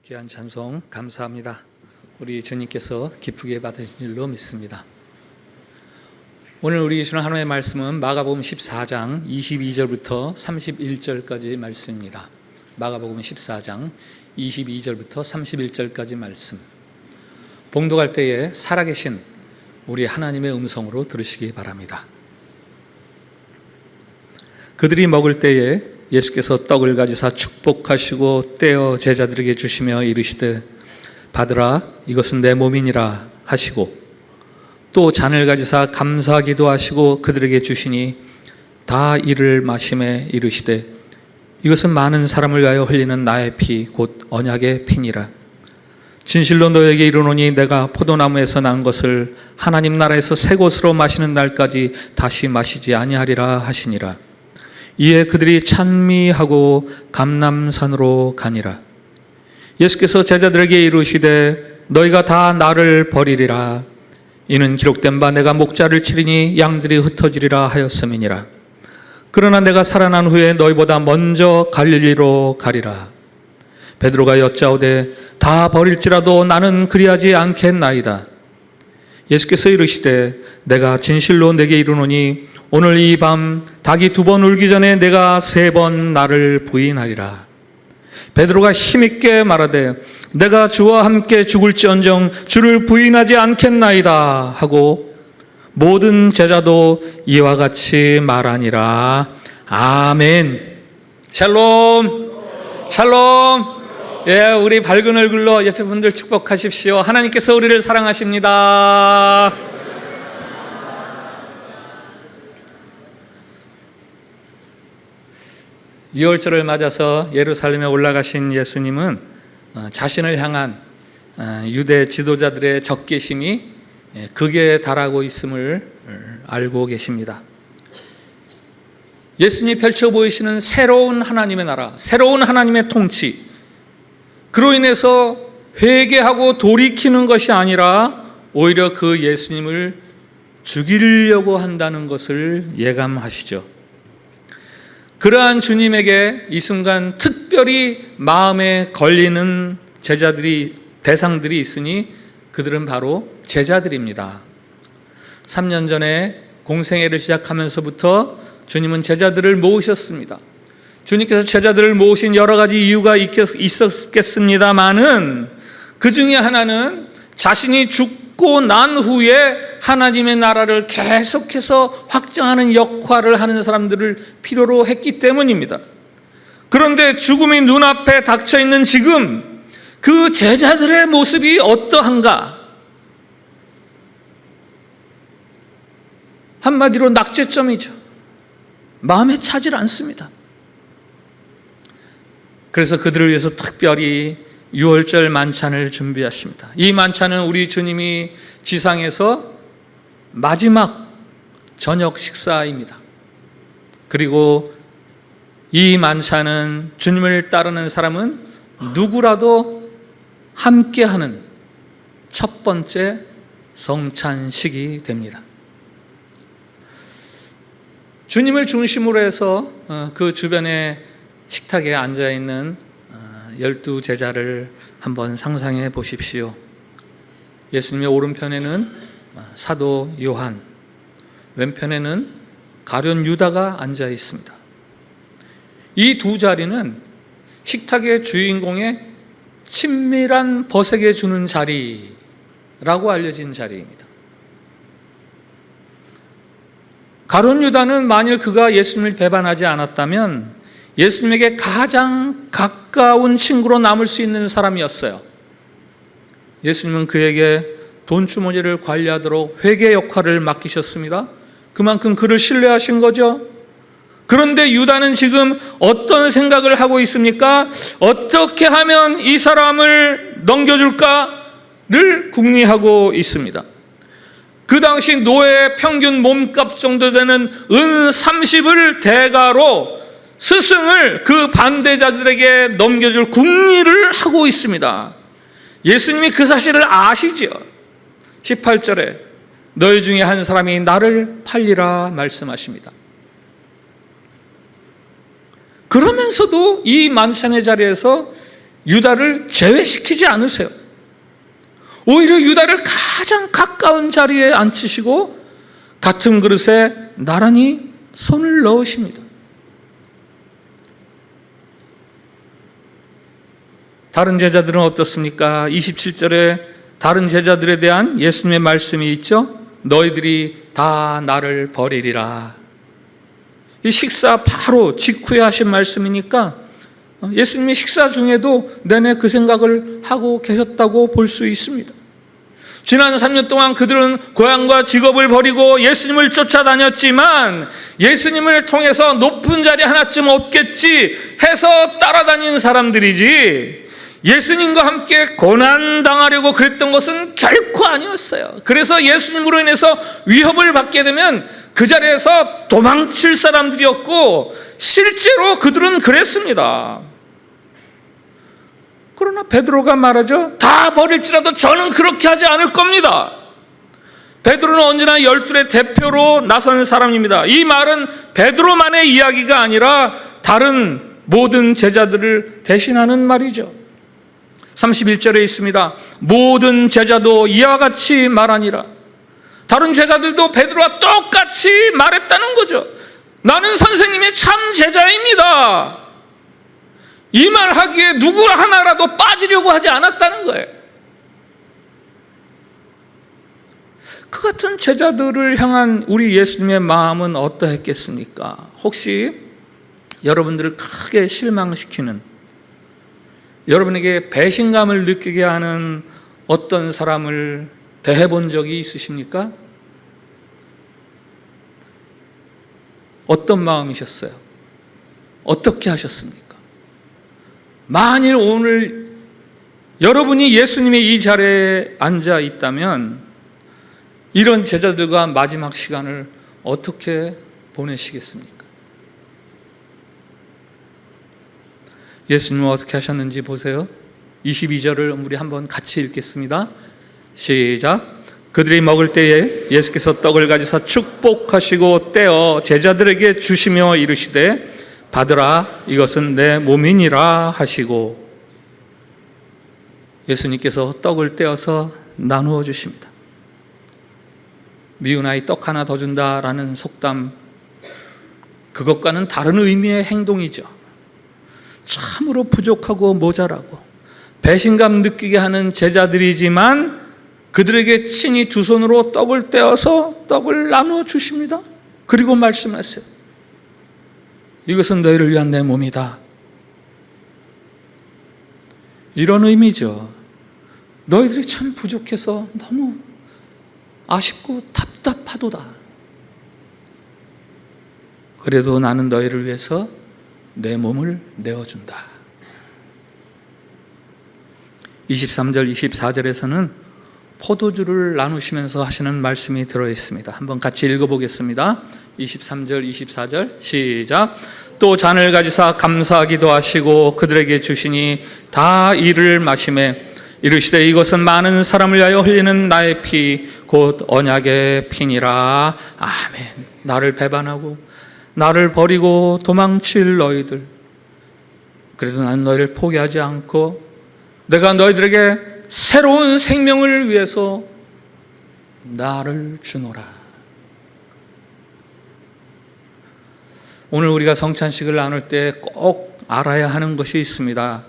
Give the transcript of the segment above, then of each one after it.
귀한 찬송 감사합니다. 우리 주님께서 기쁘게 받으신 줄로 믿습니다. 오늘 우리 주는 하나님의 말씀은 마가복음 14장 22절부터 31절까지 말씀입니다. 마가복음 14장 22절부터 31절까지 말씀. 봉독할 때에 살아계신 우리 하나님의 음성으로 들으시기 바랍니다. 그들이 먹을 때에 예수께서 떡을 가지사 축복하시고 떼어 제자들에게 주시며 이르시되 받으라 이것은 내 몸이니라 하시고 또 잔을 가지사 감사하기도 하시고 그들에게 주시니 다 이를 마시매 이르시되 이것은 많은 사람을 위하여 흘리는 나의 피 곧 언약의 피니라. 진실로 너에게 이르노니 내가 포도나무에서 난 것을 하나님 나라에서 새 것으로 마시는 날까지 다시 마시지 아니하리라 하시니라. 이에 그들이 찬미하고 감람산으로 가니라. 예수께서 제자들에게 이르시되 너희가 다 나를 버리리라. 이는 기록된 바 내가 목자를 치리니 양들이 흩어지리라 하였음이니라. 그러나 내가 살아난 후에 너희보다 먼저 갈릴리로 가리라. 베드로가 여짜오되 다 버릴지라도 나는 그리하지 않겠나이다. 예수께서 이르시되 내가 진실로 내게 이르노니 오늘 이 밤 닭이 2번 울기 전에 내가 3번 나를 부인하리라. 베드로가 힘있게 말하되 내가 주와 함께 죽을지언정 주를 부인하지 않겠나이다 하고 모든 제자도 이와 같이 말하니라. 아멘. 샬롬. 샬롬. 예, 우리 밝은 얼굴로 옆에 분들 축복하십시오. 하나님께서 우리를 사랑하십니다. 유월절을 맞아서 예루살렘에 올라가신 예수님은 자신을 향한 유대 지도자들의 적개심이 극에 달하고 있음을 알고 계십니다. 예수님이 펼쳐 보이시는 새로운 하나님의 나라, 새로운 하나님의 통치, 그로 인해서 회개하고 돌이키는 것이 아니라 오히려 그 예수님을 죽이려고 한다는 것을 예감하시죠. 그러한 주님에게 이 순간 특별히 마음에 걸리는 대상들이 있으니 그들은 바로 제자들입니다. 3년 전에 공생애를 시작하면서부터 주님은 제자들을 모으셨습니다. 주님께서 제자들을 모으신 여러 가지 이유가 있었겠습니다마는 그 중에 하나는 자신이 죽고 난 후에 하나님의 나라를 계속해서 확장하는 역할을 하는 사람들을 필요로 했기 때문입니다. 그런데 죽음이 눈앞에 닥쳐있는 지금 그 제자들의 모습이 어떠한가? 한마디로 낙제점이죠. 마음에 차질 않습니다. 그래서 그들을 위해서 특별히 유월절 만찬을 준비하십니다. 이 만찬은 우리 주님이 지상에서 마지막 저녁 식사입니다. 그리고 이 만찬은 주님을 따르는 사람은 누구라도 함께하는 첫 번째 성찬식이 됩니다. 주님을 중심으로 해서 그 주변에 식탁에 앉아있는 12제자를 한번 상상해 보십시오. 예수님의 오른편에는 사도 요한, 왼편에는 가룟 유다가 앉아 있습니다. 이 두 자리는 식탁의 주인공의 친밀한 벗에게 주는 자리라고 알려진 자리입니다. 가룟 유다는 만일 그가 예수님을 배반하지 않았다면 예수님에게 가장 가까운 친구로 남을 수 있는 사람이었어요. 예수님은 그에게 돈주머니를 관리하도록 회계 역할을 맡기셨습니다. 그만큼 그를 신뢰하신 거죠. 그런데 유다는 지금 어떤 생각을 하고 있습니까? 어떻게 하면 이 사람을 넘겨줄까를 궁리하고 있습니다. 그 당시 노예의 평균 몸값 정도 되는 은 30을 대가로 스승을 그 반대자들에게 넘겨줄 궁리를 하고 있습니다. 예수님이 그 사실을 아시죠. 18절에 너희 중에 한 사람이 나를 팔리라 말씀하십니다. 그러면서도 이 만찬의 자리에서 유다를 제외시키지 않으세요. 오히려 유다를 가장 가까운 자리에 앉히시고 같은 그릇에 나란히 손을 넣으십니다. 다른 제자들은 어떻습니까? 27절에 다른 제자들에 대한 예수님의 말씀이 있죠. 너희들이 다 나를 버리리라. 이 식사 바로 직후에 하신 말씀이니까 예수님이 식사 중에도 내내 그 생각을 하고 계셨다고 볼 수 있습니다. 지난 3년 동안 그들은 고향과 직업을 버리고 예수님을 쫓아다녔지만 예수님을 통해서 높은 자리 하나쯤 얻겠지 해서 따라다닌 사람들이지, 예수님과 함께 고난당하려고 그랬던 것은 결코 아니었어요. 그래서 예수님으로 인해서 위협을 받게 되면 그 자리에서 도망칠 사람들이었고 실제로 그들은 그랬습니다. 그러나 베드로가 말하죠. 다 버릴지라도 저는 그렇게 하지 않을 겁니다. 베드로는 언제나 12의 대표로 나선 사람입니다. 이 말은 베드로만의 이야기가 아니라 다른 모든 제자들을 대신하는 말이죠. 31절에 있습니다. 모든 제자도 이와 같이 말하니라. 다른 제자들도 베드로와 똑같이 말했다는 거죠. 나는 선생님의 참 제자입니다. 이 말 하기에 누구 하나라도 빠지려고 하지 않았다는 거예요. 그 같은 제자들을 향한 우리 예수님의 마음은 어떠했겠습니까? 혹시 여러분들을 크게 실망시키는, 여러분에게 배신감을 느끼게 하는 어떤 사람을 대해본 적이 있으십니까? 어떤 마음이셨어요? 어떻게 하셨습니까? 만일 오늘 여러분이 예수님의 이 자리에 앉아 있다면 이런 제자들과 마지막 시간을 어떻게 보내시겠습니까? 예수님은 어떻게 하셨는지 보세요. 22절을 우리 한번 같이 읽겠습니다. 시작. 그들이 먹을 때에 예수께서 떡을 가지사 축복하시고 떼어 제자들에게 주시며 이르시되 받으라, 이것은 내 몸이니라 하시고, 예수님께서 떡을 떼어서 나누어 주십니다. 미운 아이 떡 하나 더 준다라는 속담, 그것과는 다른 의미의 행동이죠. 참으로 부족하고 모자라고 배신감 느끼게 하는 제자들이지만 그들에게 친히 두 손으로 떡을 떼어서 떡을 나누어 주십니다. 그리고 말씀하세요. 이것은 너희를 위한 내 몸이다. 이런 의미죠. 너희들이 참 부족해서 너무 아쉽고 답답하도다. 그래도 나는 너희를 위해서 내 몸을 내어준다. 23절, 24절에서는 포도주를 나누시면서 하시는 말씀이 들어있습니다. 한번 같이 읽어보겠습니다. 23절, 24절 시작. 또 잔을 가지사 감사하기도 하시고 그들에게 주시니 다 이를 마시매 이르시되 이것은 많은 사람을 위하여 흘리는 나의 피 곧 언약의 피니라. 아멘. 나를 배반하고 나를 버리고 도망칠 너희들, 그래도 나는 너희를 포기하지 않고 내가 너희들에게 새로운 생명을 위해서 나를 주노라. 오늘 우리가 성찬식을 나눌 때 꼭 알아야 하는 것이 있습니다.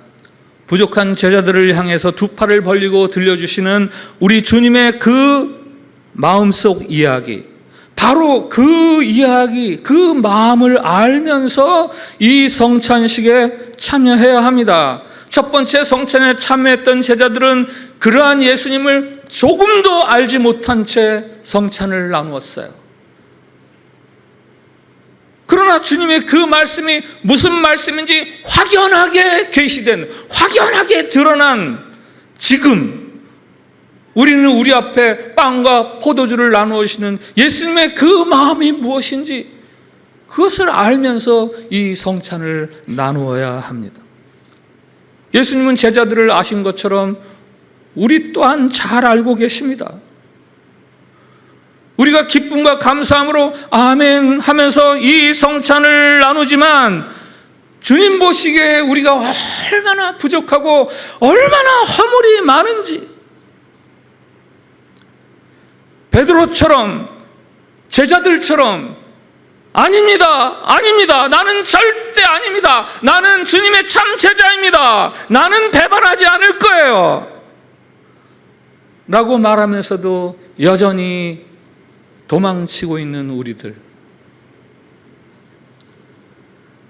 부족한 제자들을 향해서 두 팔을 벌리고 들려주시는 우리 주님의 그 마음속 이야기, 바로 그 이야기, 그 마음을 알면서 이 성찬식에 참여해야 합니다. 첫 번째 성찬에 참여했던 제자들은 그러한 예수님을 조금도 알지 못한 채 성찬을 나누었어요. 그러나 주님의 그 말씀이 무슨 말씀인지 확연하게 계시된, 확연하게 드러난 지금 우리는 우리 앞에 빵과 포도주를 나누시는 예수님의 그 마음이 무엇인지 그것을 알면서 이 성찬을 나누어야 합니다. 예수님은 제자들을 아신 것처럼 우리 또한 잘 알고 계십니다. 우리가 기쁨과 감사함으로 아멘 하면서 이 성찬을 나누지만 주님 보시기에 우리가 얼마나 부족하고 얼마나 허물이 많은지, 베드로처럼, 제자들처럼 아닙니다. 나는 절대 아닙니다. 나는 주님의 참 제자입니다. 나는 배반하지 않을 거예요. 라고 말하면서도 여전히 도망치고 있는 우리들.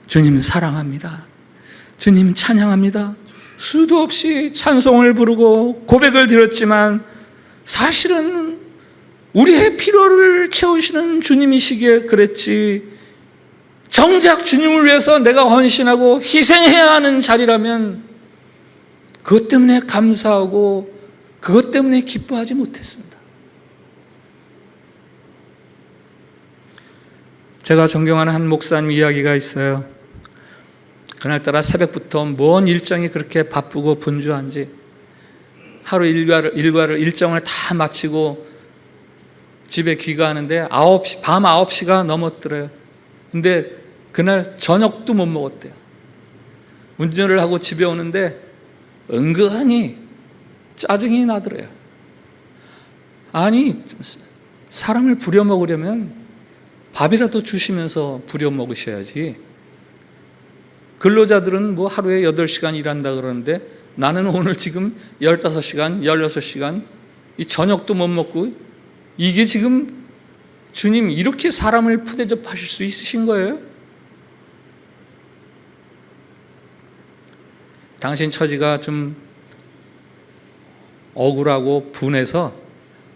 주님 사랑합니다. 주님 찬양합니다. 수도 없이 찬송을 부르고 고백을 드렸지만 사실은 우리의 필요를 채우시는 주님이시기에 그랬지, 정작 주님을 위해서 내가 헌신하고 희생해야 하는 자리라면 그것 때문에 감사하고 그것 때문에 기뻐하지 못했습니다. 제가 존경하는 한 목사님 이야기가 있어요. 그날따라 새벽부터 뭔 일정이 그렇게 바쁘고 분주한지 하루 일정을 다 마치고 집에 귀가하는데 밤 9시가 넘었더래요. 근데 그날 저녁도 못 먹었대요. 운전을 하고 집에 오는데 은근히 짜증이 나더래요. 아니, 사람을 부려먹으려면 밥이라도 주시면서 부려먹으셔야지. 근로자들은 뭐 하루에 8시간 일한다 그러는데 나는 오늘 지금 15시간, 16시간 이 저녁도 못 먹고, 이게 지금 주님 이렇게 사람을 푸대접하실 수 있으신 거예요? 당신 처지가 좀 억울하고 분해서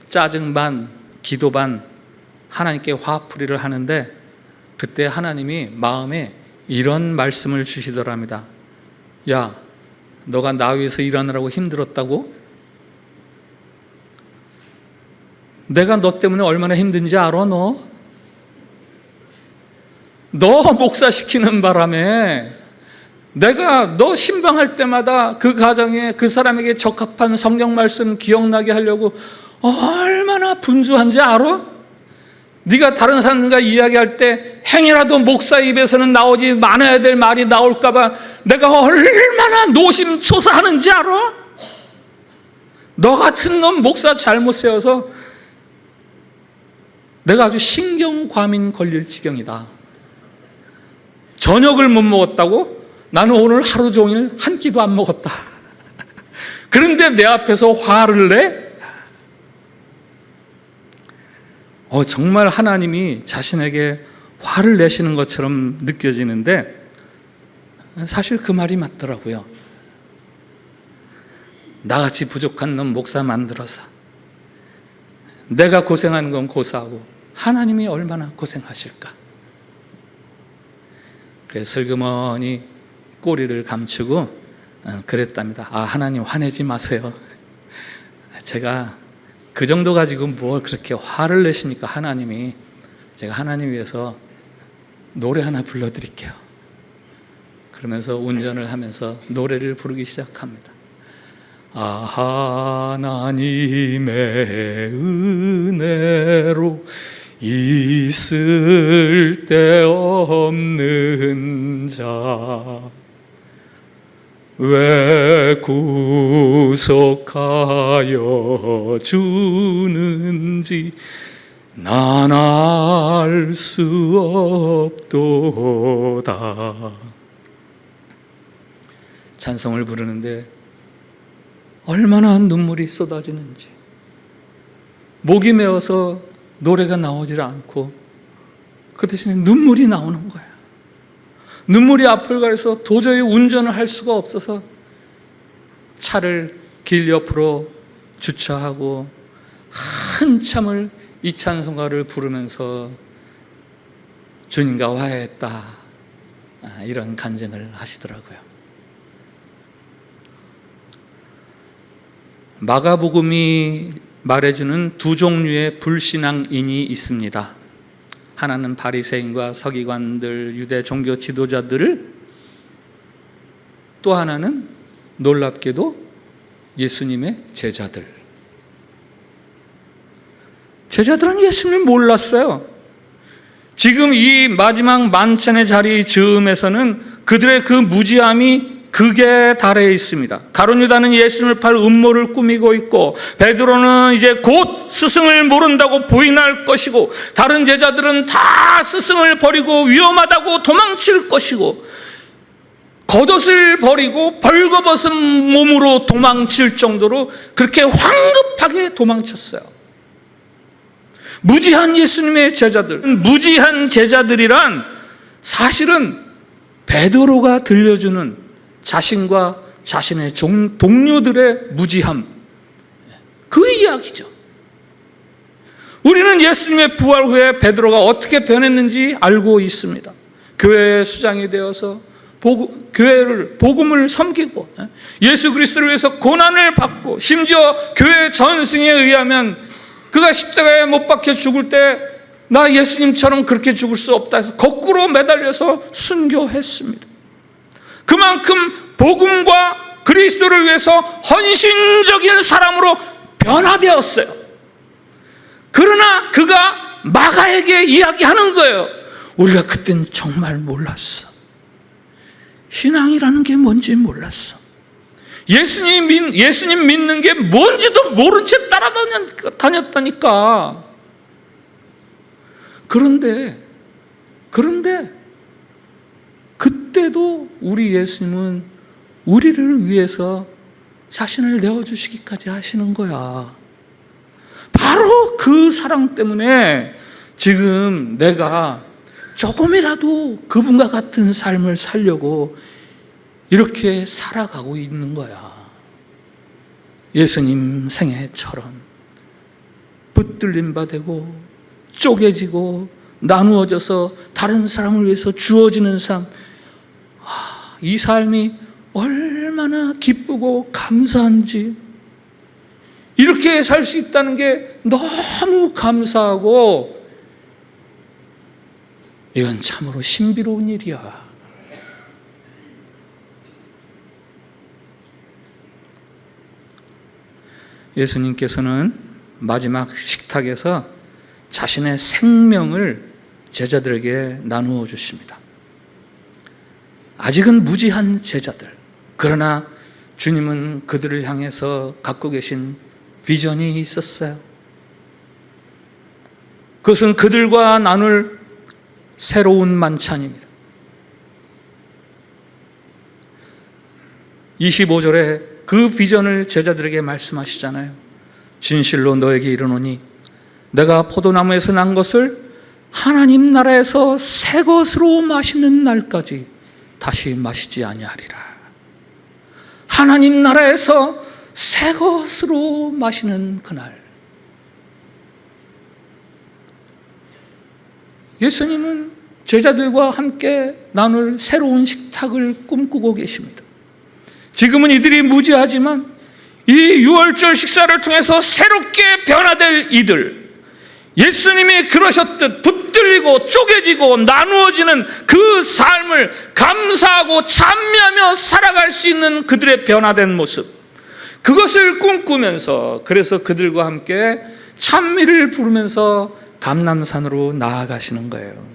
짜증 반, 기도 반 하나님께 화풀이를 하는데, 그때 하나님이 마음에 이런 말씀을 주시더랍니다. 야, 너가 나 위해서 일하느라고 힘들었다고? 내가 너 때문에 얼마나 힘든지 알아? 너 목사 시키는 바람에 내가 너 신방할 때마다 그 가정에 그 사람에게 적합한 성경 말씀 기억나게 하려고 얼마나 분주한지 알아? 네가 다른 사람과 이야기할 때 행여라도 목사 입에서는 나오지 말아야 될 말이 나올까 봐 내가 얼마나 노심초사하는지 알아? 너 같은 놈 목사 잘못 세워서 내가 아주 신경과민 걸릴 지경이다. 저녁을 못 먹었다고? 나는 오늘 하루 종일 한 끼도 안 먹었다. 그런데 내 앞에서 화를 내? 정말 하나님이 자신에게 화를 내시는 것처럼 느껴지는데 사실 그 말이 맞더라고요. 나같이 부족한 놈 목사 만들어서 내가 고생하는 건 고사하고 하나님이 얼마나 고생하실까. 그래서 슬그머니 꼬리를 감추고 그랬답니다. 하나님 화내지 마세요. 제가 그 정도 가지고 뭘 그렇게 화를 내십니까 하나님이. 제가 하나님 위해서 노래 하나 불러드릴게요. 그러면서 운전을 하면서 노래를 부르기 시작합니다. 하나님의 은혜로 있을 데 없는 자 왜 구속하여 주는지 난 알 수 없도다. 찬송을 부르는데 얼마나 눈물이 쏟아지는지, 목이 메어서 노래가 나오질 않고 그 대신에 눈물이 나오는 거야. 눈물이 앞을 가려서 도저히 운전을 할 수가 없어서 차를 길 옆으로 주차하고 한참을 이 찬송가를 부르면서 주님과 화해했다, 이런 간증을 하시더라고요. 마가복음이 말해주는 두 종류의 불신앙인이 있습니다. 하나는 바리새인과 서기관들, 유대 종교 지도자들을, 또 하나는 놀랍게도 예수님의 제자들. 제자들은 예수님을 몰랐어요. 지금 이 마지막 만찬의 자리 즈음에서는 그들의 그 무지함이 극에 달해 있습니다. 가룟 유다는 예수님을 팔 음모를 꾸미고 있고, 베드로는 이제 곧 스승을 모른다고 부인할 것이고, 다른 제자들은 다 스승을 버리고 위험하다고 도망칠 것이고, 겉옷을 버리고 벌거벗은 몸으로 도망칠 정도로 그렇게 황급하게 도망쳤어요. 무지한 예수님의 제자들, 무지한 제자들이란 사실은 베드로가 들려주는 자신과 자신의 동료들의 무지함, 그 이야기죠. 우리는 예수님의 부활 후에 베드로가 어떻게 변했는지 알고 있습니다. 교회의 수장이 되어서 교회를 복음을 섬기고, 예수 그리스도를 위해서 고난을 받고, 심지어 교회 전승에 의하면 그가 십자가에 못 박혀 죽을 때 나 예수님처럼 그렇게 죽을 수 없다 해서 거꾸로 매달려서 순교했습니다. 그만큼 복음과 그리스도를 위해서 헌신적인 사람으로 변화되었어요. 그러나 그가 마가에게 이야기하는 거예요. 우리가 그땐 정말 몰랐어. 신앙이라는 게 뭔지 몰랐어. 예수님 믿는 게 뭔지도 모른 채 따라다녔다니까. 그런데 그때도 우리 예수님은 우리를 위해서 자신을 내어주시기까지 하시는 거야. 바로 그 사랑 때문에 지금 내가 조금이라도 그분과 같은 삶을 살려고 이렇게 살아가고 있는 거야. 예수님 생애처럼 붙들림 받고 쪼개지고 나누어져서 다른 사람을 위해서 주어지는 삶, 이 삶이 얼마나 기쁘고 감사한지, 이렇게 살 수 있다는 게 너무 감사하고, 이건 참으로 신비로운 일이야. 예수님께서는 마지막 식탁에서 자신의 생명을 제자들에게 나누어 주십니다. 아직은 무지한 제자들, 그러나 주님은 그들을 향해서 갖고 계신 비전이 있었어요. 그것은 그들과 나눌 새로운 만찬입니다. 25절에 그 비전을 제자들에게 말씀하시잖아요. 진실로 너에게 이르노니 내가 포도나무에서 난 것을 하나님 나라에서 새 것으로 마시는 날까지 다시 마시지 아니하리라. 하나님 나라에서 새 것으로 마시는 그날, 예수님은 제자들과 함께 나눌 새로운 식탁을 꿈꾸고 계십니다. 지금은 이들이 무지하지만 이 유월절 식사를 통해서 새롭게 변화될 이들, 예수님이 그러셨듯 붙들리고 쪼개지고 나누어지는 그 삶을 감사하고 찬미하며 살아갈 수 있는 그들의 변화된 모습, 그것을 꿈꾸면서, 그래서 그들과 함께 찬미를 부르면서 감람산으로 나아가시는 거예요.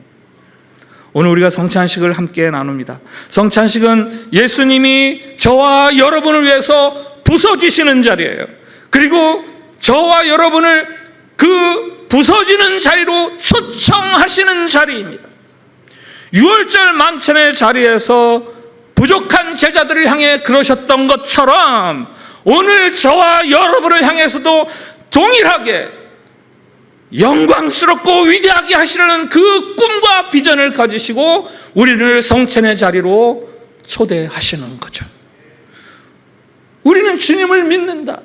오늘 우리가 성찬식을 함께 나눕니다. 성찬식은 예수님이 저와 여러분을 위해서 부서지시는 자리예요. 그리고 저와 여러분을 그 부서지는 자리로 초청하시는 자리입니다. 유월절 만찬의 자리에서 부족한 제자들을 향해 그러셨던 것처럼 오늘 저와 여러분을 향해서도 동일하게 영광스럽고 위대하게 하시려는 그 꿈과 비전을 가지시고 우리를 성찬의 자리로 초대하시는 거죠. 우리는 주님을 믿는다,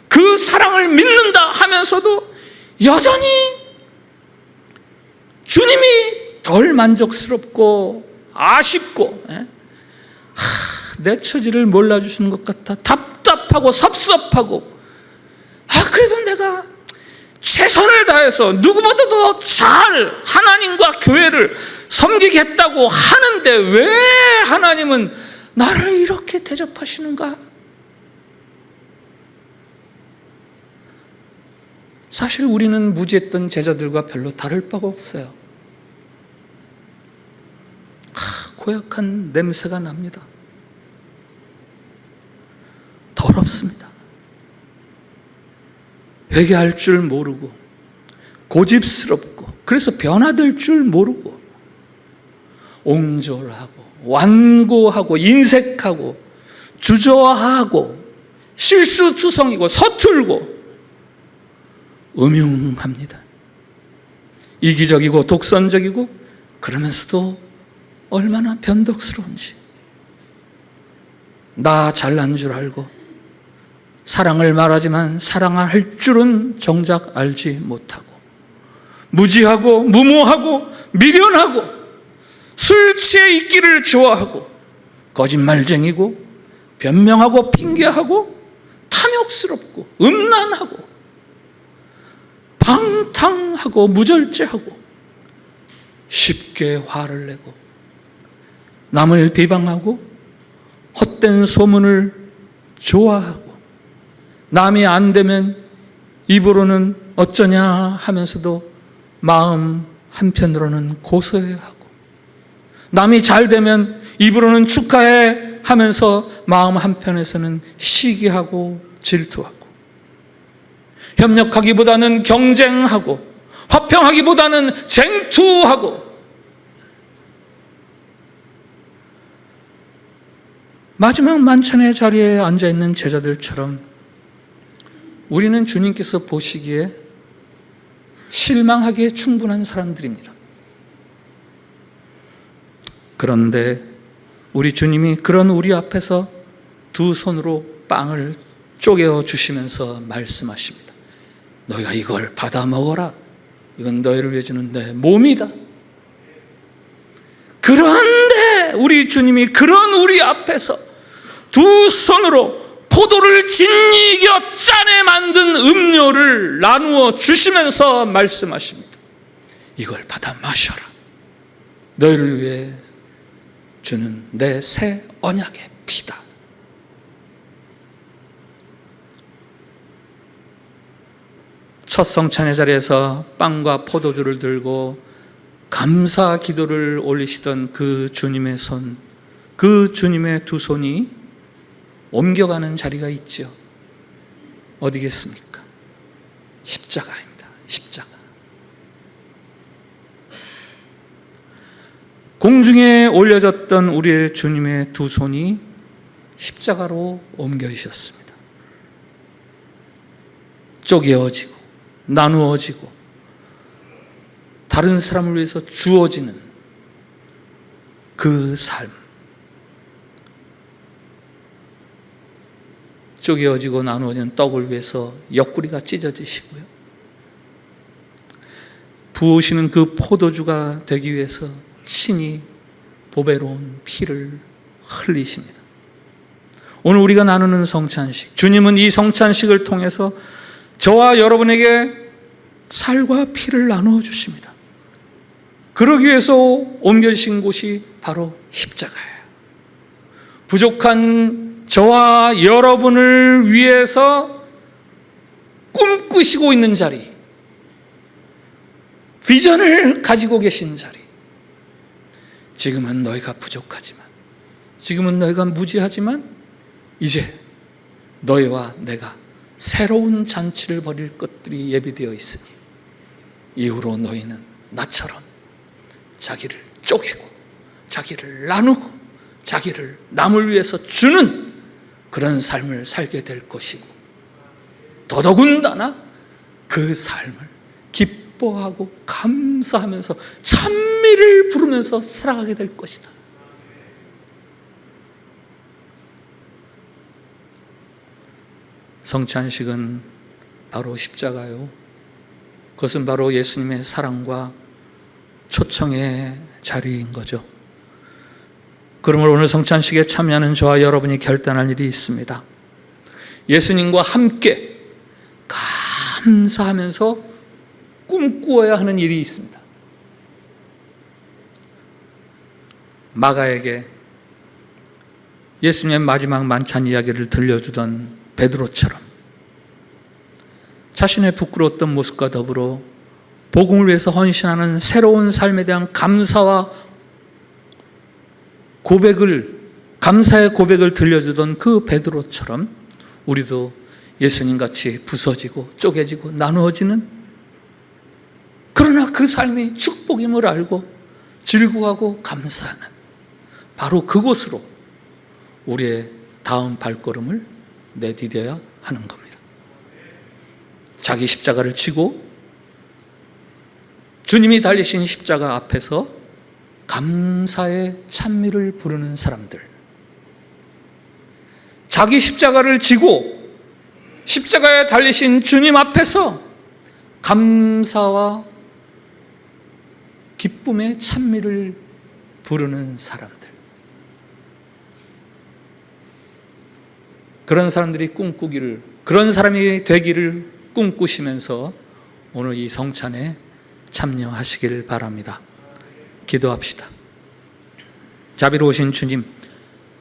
그 사랑을 믿는다 하면서도 여전히 주님이 덜 만족스럽고 아쉽고, 내 처지를 몰라주시는 것 같아 답답하고 섭섭하고, 그래도 내가 최선을 다해서 누구보다 더 잘 하나님과 교회를 섬기겠다고 하는데 왜 하나님은 나를 이렇게 대접하시는가? 사실 우리는 무지했던 제자들과 별로 다를 바가 없어요. 고약한 냄새가 납니다. 더럽습니다. 회개할 줄 모르고 고집스럽고 그래서 변화될 줄 모르고 옹졸하고 완고하고 인색하고 주저하고 실수투성이고 서툴고 음흉합니다. 이기적이고 독선적이고 그러면서도 얼마나 변덕스러운지, 나 잘난 줄 알고 사랑을 말하지만 사랑할 줄은 정작 알지 못하고 무지하고 무모하고 미련하고 술 취해 있기를 좋아하고 거짓말쟁이고 변명하고 핑계하고 탐욕스럽고 음란하고 방탕하고 무절제하고 쉽게 화를 내고 남을 비방하고 헛된 소문을 좋아하고 남이 안 되면 입으로는 어쩌냐 하면서도 마음 한편으로는 고소해하고 남이 잘 되면 입으로는 축하해 하면서 마음 한편에서는 시기하고 질투하고 협력하기보다는 경쟁하고 화평하기보다는 쟁투하고 마지막 만찬의 자리에 앉아있는 제자들처럼 우리는 주님께서 보시기에 실망하기에 충분한 사람들입니다. 그런데 우리 주님이 그런 우리 앞에서 두 손으로 빵을 쪼개어 주시면서 말씀하십니다. 너희가 이걸 받아 먹어라. 이건 너희를 위해 주는 내 몸이다. 그런데 우리 주님이 그런 우리 앞에서 두 손으로 포도를 짓이겨 짜내 만든 음료를 나누어 주시면서 말씀하십니다. 이걸 받아 마셔라. 너희를 위해 주는 내 새 언약의 피다. 첫 성찬의 자리에서 빵과 포도주를 들고 감사 기도를 올리시던 그 주님의 손, 그 주님의 두 손이 옮겨가는 자리가 있죠. 어디겠습니까? 십자가입니다. 십자가. 공중에 올려졌던 우리의 주님의 두 손이 십자가로 옮겨지셨습니다. 쪼개어지고 나누어지고 다른 사람을 위해서 주어지는 그 삶, 쪼개어지고 나누어지는 떡을 위해서 옆구리가 찢어지시고요, 부으시는 그 포도주가 되기 위해서 친히 보배로운 피를 흘리십니다. 오늘 우리가 나누는 성찬식, 주님은 이 성찬식을 통해서 저와 여러분에게 살과 피를 나누어 주십니다. 그러기 위해서 옮겨주신 곳이 바로 십자가예요. 부족한 저와 여러분을 위해서 꿈꾸시고 있는 자리, 비전을 가지고 계신 자리. 지금은 너희가 부족하지만, 지금은 너희가 무지하지만 이제 너희와 내가 새로운 잔치를 벌일 것들이 예비되어 있으니 이후로 너희는 나처럼 자기를 쪼개고 자기를 나누고 자기를 남을 위해서 주는 그런 삶을 살게 될 것이고, 더더군다나 그 삶을 기뻐하고 감사하면서 찬미를 부르면서 살아가게 될 것이다. 성찬식은 바로 십자가요. 그것은 바로 예수님의 사랑과 초청의 자리인 거죠. 그러므로 오늘 성찬식에 참여하는 저와 여러분이 결단할 일이 있습니다. 예수님과 함께 감사하면서 꿈꾸어야 하는 일이 있습니다. 마가에게 예수님의 마지막 만찬 이야기를 들려주던 베드로처럼 자신의 부끄러웠던 모습과 더불어 복음을 위해서 헌신하는 새로운 삶에 대한 감사와 감사의 고백을 들려주던 그 베드로처럼 우리도 예수님같이 부서지고 쪼개지고 나누어지는, 그러나 그 삶이 축복임을 알고 즐거워하고 감사하는 바로 그곳으로 우리의 다음 발걸음을 내디뎌야 하는 겁니다. 자기 십자가를 지고 주님이 달리신 십자가 앞에서 감사의 찬미를 부르는 사람들, 자기 십자가를 지고 십자가에 달리신 주님 앞에서 감사와 기쁨의 찬미를 부르는 사람들, 그런 사람들이 꿈꾸기를, 그런 사람이 되기를 꿈꾸시면서 오늘 이 성찬에 참여하시길 바랍니다. 기도합시다. 자비로우신 주님,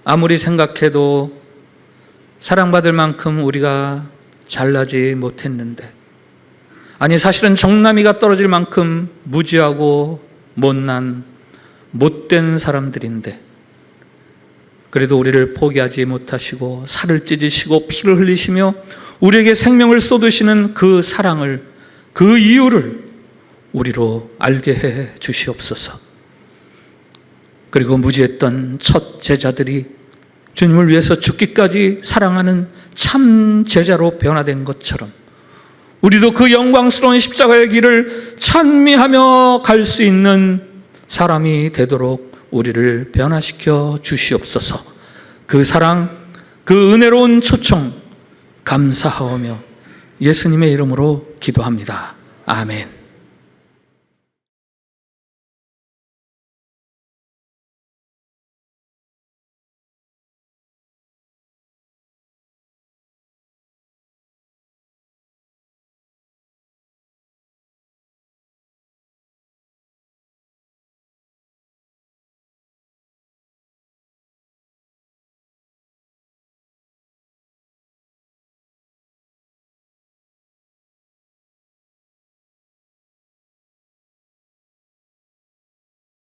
아무리 생각해도 사랑받을 만큼 우리가 잘나지 못했는데, 아니 사실은 정남이가 떨어질 만큼 무지하고 못난 못된 사람들인데, 그래도 우리를 포기하지 못하시고 살을 찢으시고 피를 흘리시며 우리에게 생명을 쏟으시는 그 사랑을, 그 이유를 우리로 알게 해 주시옵소서. 그리고 무지했던 첫 제자들이 주님을 위해서 죽기까지 사랑하는 참 제자로 변화된 것처럼 우리도 그 영광스러운 십자가의 길을 찬미하며 갈 수 있는 사람이 되도록 우리를 변화시켜 주시옵소서. 그 사랑, 그 은혜로운 초청 감사하오며 예수님의 이름으로 기도합니다. 아멘.